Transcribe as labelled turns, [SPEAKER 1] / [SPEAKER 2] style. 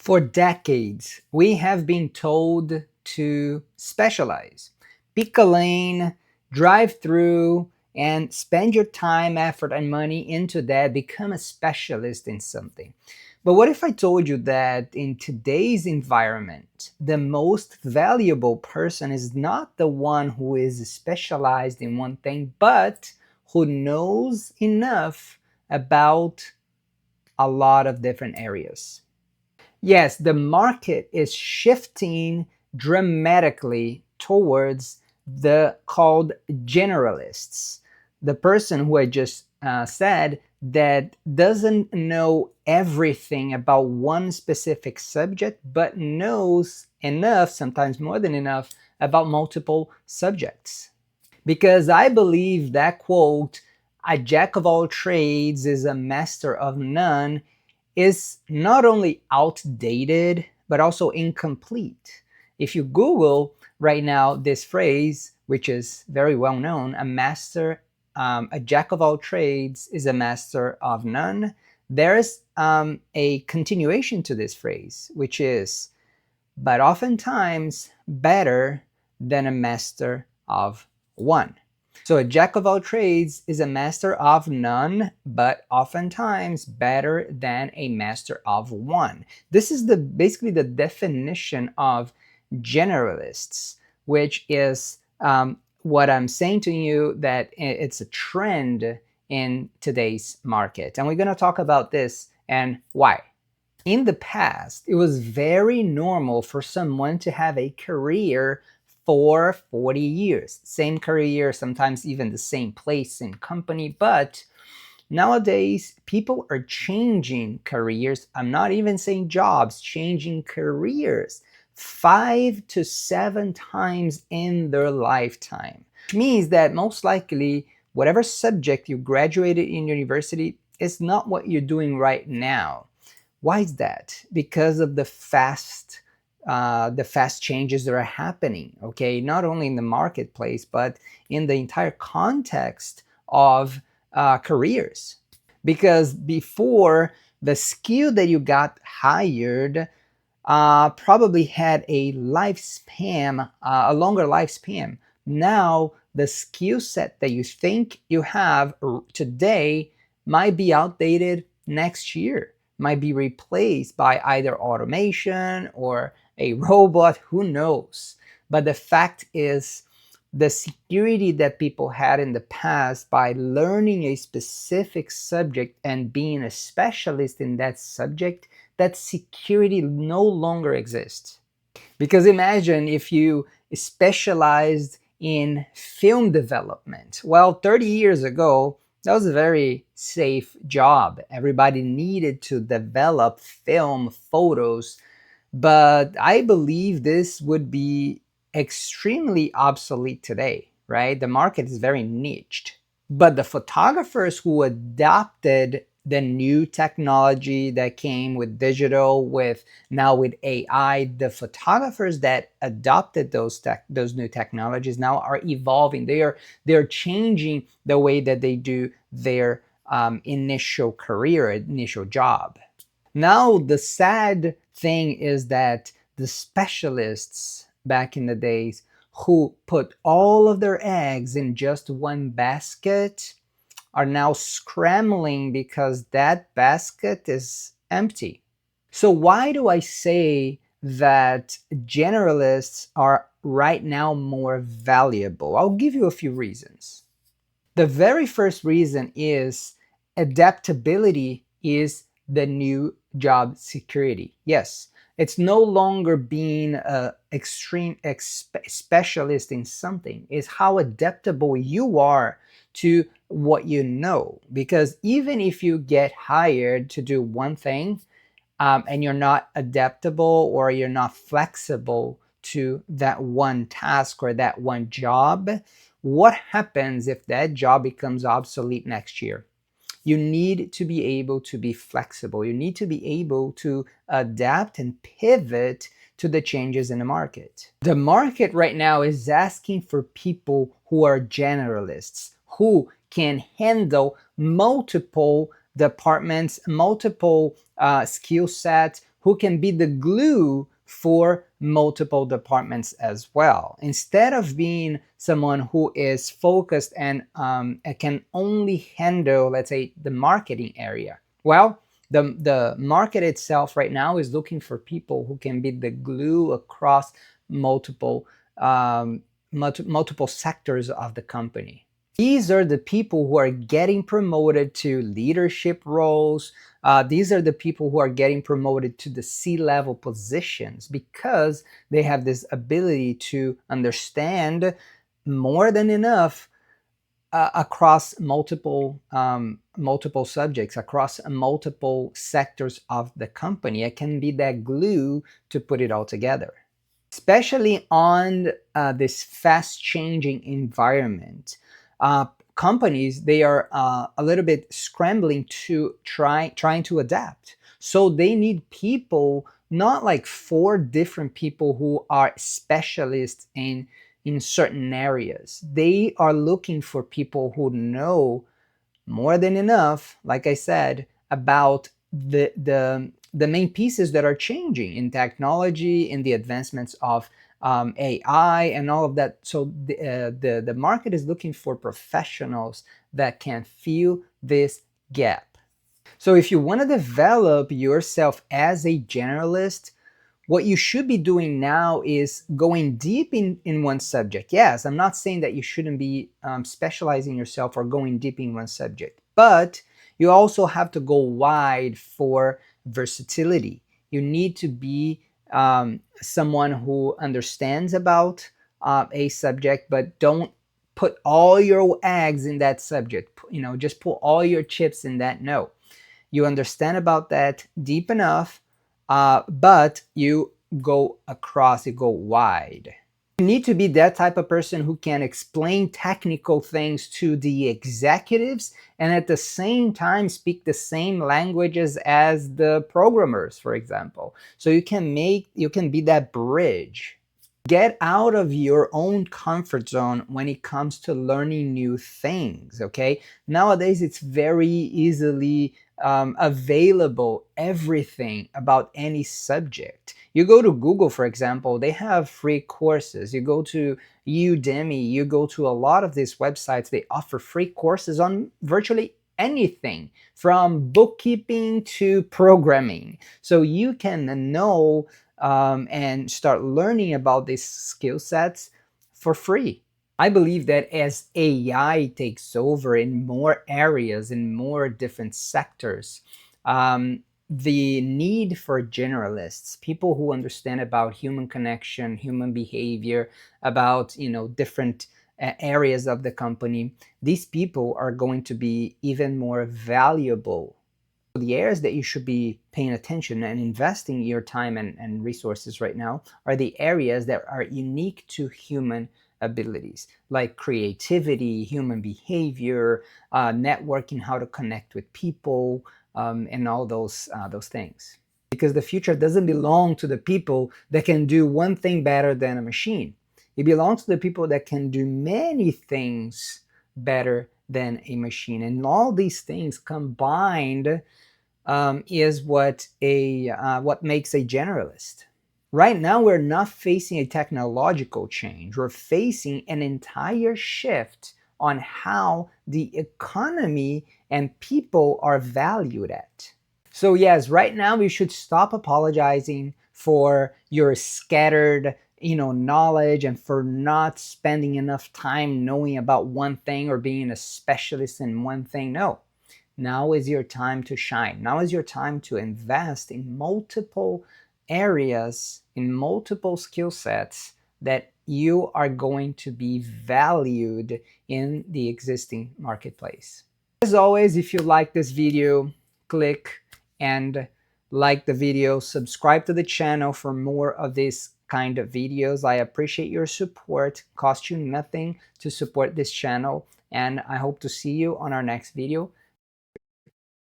[SPEAKER 1] For decades, we have been told to specialize. Pick a lane, drive through, and spend your time, effort, and money into that. Become a specialist in something. But what if I told you that in today's environment, the most valuable person is not the one who is specialized in one thing, but who knows enough about a lot of different areas? Yes, the market is shifting dramatically towards the called generalists. The person who I just said that doesn't know everything about one specific subject, but knows enough, sometimes more than enough, about multiple subjects. Because I believe that quote, a jack of all trades is a master of none, is not only outdated, but also incomplete. If you Google right now this phrase, which is very well known, a jack of all trades is a master of none, there's a continuation to this phrase, which is, but oftentimes better than a master of one. So a jack of all trades is a master of none, but oftentimes better than a master of one. This is basically the definition of generalists, which is what I'm saying to you, that it's a trend in today's market. And we're going to talk about this and why. In the past, it was very normal for someone to have a career for 40 years. Same career, sometimes even the same place and company. But nowadays, people are changing careers. I'm not even saying jobs, changing careers 5 to 7 times in their lifetime. Which means that most likely, whatever subject you graduated in university is not what you're doing right now. Why is that? Because of the fast changes that are happening. Okay, not only in the marketplace, but in the entire context of careers. Because before, the skill that you got hired probably had a lifespan, a longer lifespan. Now, the skill set that you think you have today might be outdated next year, might be replaced by either automation or a robot, who knows? But the fact is, the security that people had in the past by learning a specific subject and being a specialist in that subject, that security no longer exists. Because imagine if you specialized in film development. Well, 30 years ago, that was a very safe job. Everybody needed to develop film photos, but I believe this would be extremely obsolete today, right? The market is very niched. But the photographers who adopted the new technology that came with digital, with now with AI, the photographers that adopted those new technologies now are evolving. They're changing the way that they do their initial career, initial job. Now, the sad thing is that the specialists back in the days who put all of their eggs in just one basket are now scrambling because that basket is empty. So, why do I say that generalists are right now more valuable? I'll give you a few reasons. The very first reason is adaptability is the new job security. Yes, it's no longer being an extreme specialist in something. It's how adaptable you are to what you know. Because even if you get hired to do one thing, and you're not adaptable or you're not flexible to that one task or that one job, what happens if that job becomes obsolete next year? You need to be able to be flexible. You need to be able to adapt and pivot to the changes in the market. The market right now is asking for people who are generalists, who can handle multiple departments, multiple skill sets, who can be the glue for multiple departments as well. Instead of being someone who is focused and can only handle, let's say, the marketing area. Well, the market itself right now is looking for people who can be the glue across multiple multiple sectors of the company. These are the people who are getting promoted to leadership roles. These are the people who are getting promoted to the C-level positions because they have this ability to understand more than enough across multiple subjects, across multiple sectors of the company. It can be that glue to put it all together. Especially on this fast-changing environment, companies, they are a little bit scrambling to trying to adapt. So they need people, not like 4 different people who are specialists in certain areas. They are looking for people who know more than enough, like I said, about the main pieces that are changing in technology, in the advancements of AI and all of that. So the market is looking for professionals that can fill this gap. So if you want to develop yourself as a generalist, what you should be doing now is going deep in one subject. Yes, I'm not saying that you shouldn't be specializing yourself or going deep in one subject, but you also have to go wide for versatility. You need to be someone who understands about a subject, but don't put all your eggs in that subject. Just put all your chips in that. No, you understand about that deep enough, but you go across, you go wide. You need to be that type of person who can explain technical things to the executives and at the same time speak the same languages as the programmers, for example. So you can be that bridge. Get out of your own comfort zone when it comes to learning new things, okay? Nowadays, it's very easily available, everything about any subject. You go to Google, for example, they have free courses. You go to Udemy, you go to a lot of these websites, they offer free courses on virtually anything from bookkeeping to programming. So you can know and start learning about these skill sets for free. I believe that as AI takes over in more areas, in more different sectors, the need for generalists, people who understand about human connection, human behavior, about different areas of the company, these people are going to be even more valuable. The areas that you should be paying attention and investing your time and resources right now are the areas that are unique to human abilities, like creativity, human behavior, networking, how to connect with people, and all those things. Because the future doesn't belong to the people that can do one thing better than a machine. It belongs to the people that can do many things better than a machine. And all these things combined is what makes a generalist. Right now, we're not facing a technological change. We're facing an entire shift on how the economy and people are valued at. So yes, right now we should stop apologizing for your scattered knowledge and for not spending enough time knowing about one thing or being a specialist in one thing. No. Now is your time to shine. Now is your time to invest in multiple areas, in multiple skill sets that you are going to be valued in the existing marketplace. As always, if you like this video, click and like the video, subscribe to the channel for more of this kind of videos. I appreciate your support. It costs you nothing to support this channel, and I hope to see you on our next video.